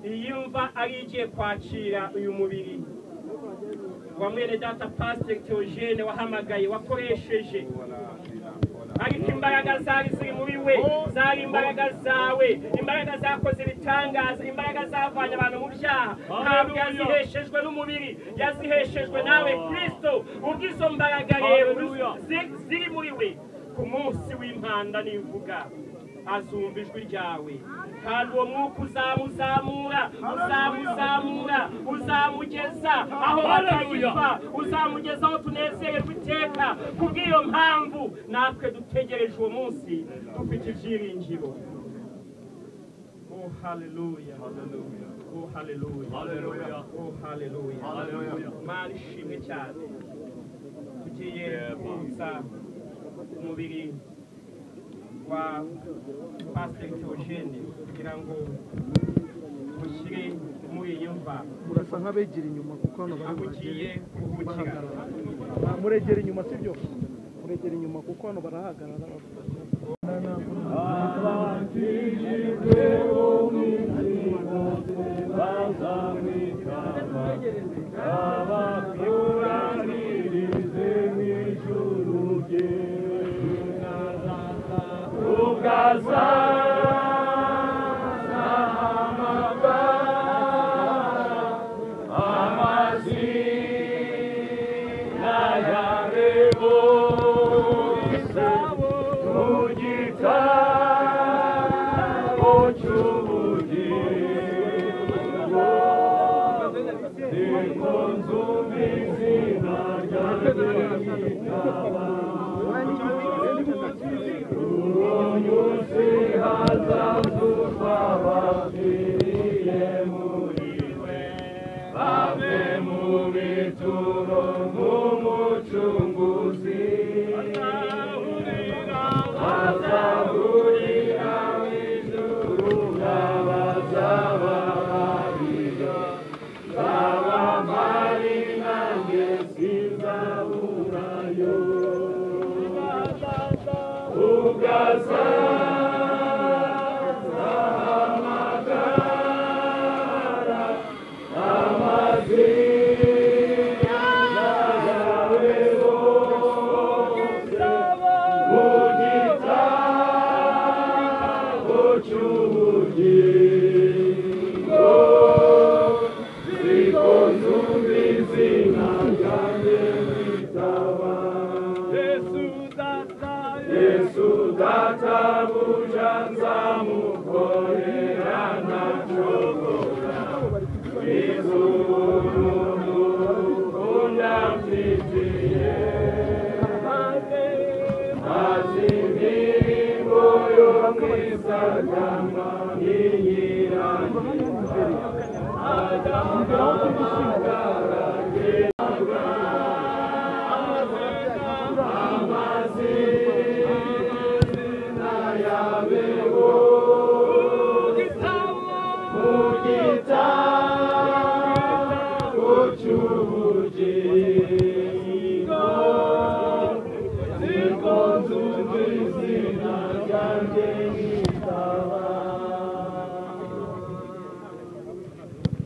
iyumva arigiye kwakira uyu mubiri wa mwene data Pastor Theogene wahamagaye wakoresheje, ariko imbaraga zari ziri muri we, zari imbaraga zawe, imbaraga zakoze ibitangaza, imbaraga zavanye abantu mu byaha, ntabwo yaziheshejwe n'umubiri, yaziheshejwe nawe Kristo. Ubwizo mbaraga rero ziri muri we, ku munsi w'impanda nivuga azumva ijwi ryawe, kandi uwo mwuka uzamuzamura, uzamugeza aho batanyumva, uzamugeza aho tunezererwa iteka. Kubw'iyo mpamvu natwe dutegereje uwo munsi dufite ibyiringiro. Oh, hallelujah, hallelujah. Oh hallelujah. Hallelujah. Oh hallelujah. Hallelujah. Mana ishimwe cyane. Tugiye kuza umubiri wa Pastor Theogene kugira ngo ushyire muri iyi mva. Murasa nk'abegera inyuma kuko hano bari Ahugiye kuruhukira. muregera inyuma sibyo muregera inyuma kuko hano barahagarara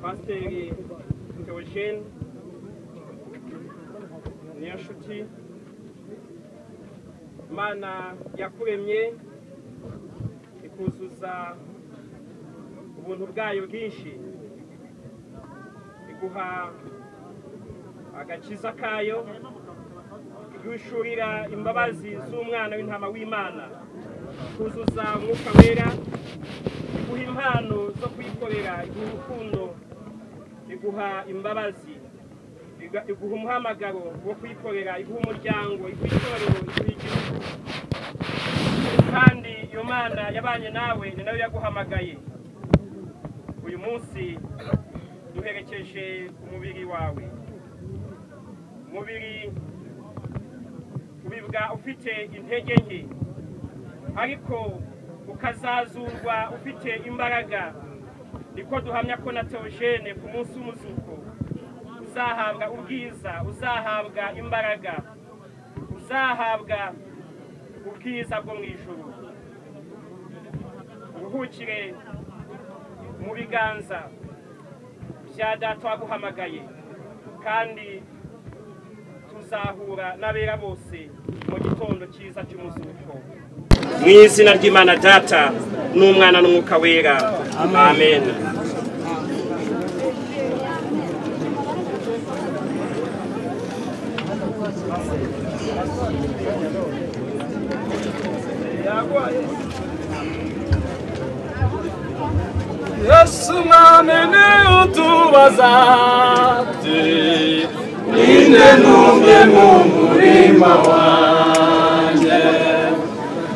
Pastor Theogene Niyonshuti, Mana yakuremye ikuzuza ubuntu bwayo bwinshi, iguha agakiza kayo, igushurira imbabazi z'umwana w'intama w'Imana, kuzuza umwuka wera, iguha impano zo kwikorera, iguha urukundo, iguha imbabazi, iguha umuhamagaro wo kwikorera, iguha umuryango, iguha itorero, iguha igihugu. Kandi iyo Mana yabanye nawe ni nayo yaguhamagaye. Uyu munsi duherekeje umubiri wawe, umubiri ubibwa ufite intege nke, ariko ukazazurwa ufite imbaraga. Niko duhamya ko na Theogene ku munsi w'umuzuko uzahabwa ubwiza, uzahabwa imbaraga, uzahabwa ubwiza bwo mu ijuru. Uruhukire mu biganza bya Data waguhamagaye, kandi tuzahura n'abera bose mu gitondo cyiza cy'umuzuko. Mu izina ry'Imana Data n'Umwana n'Umwuka wera. Amen. Yesu mwamene utubaza ati ninde numye mu murima wanjye,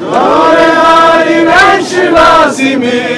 dore hari benshi bazimiye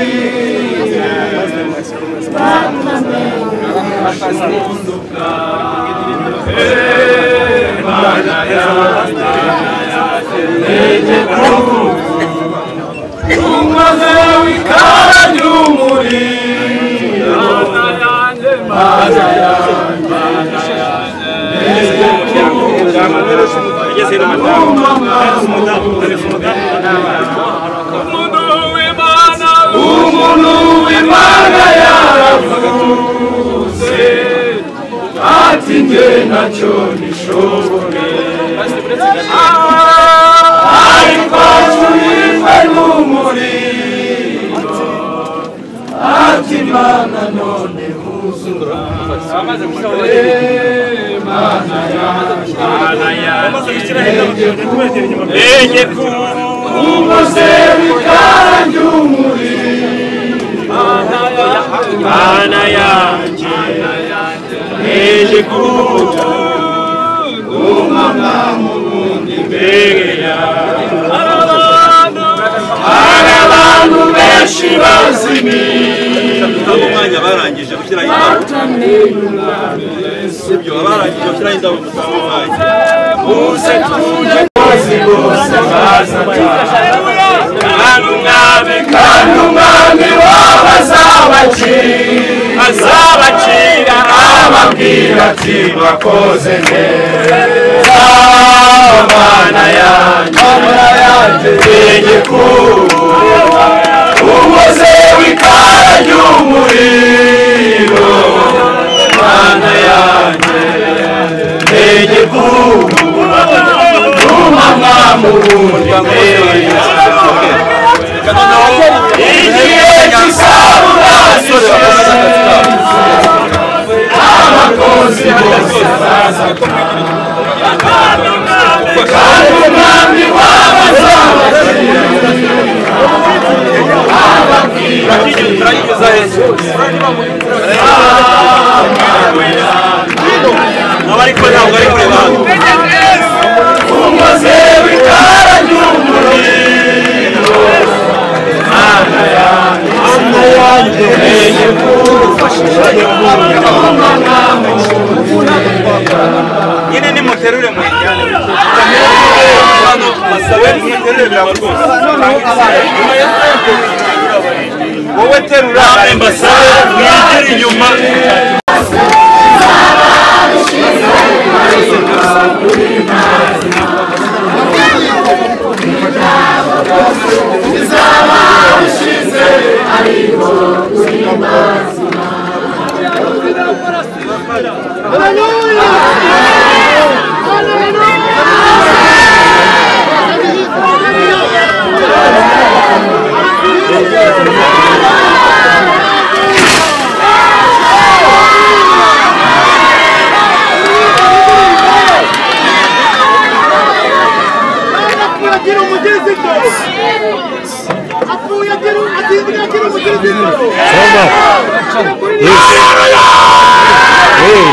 Hey.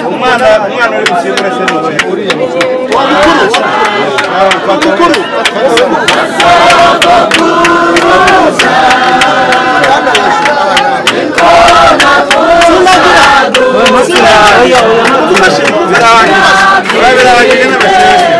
umwana uri gushyingura se uriya mukuru birahagije n'abashyitsi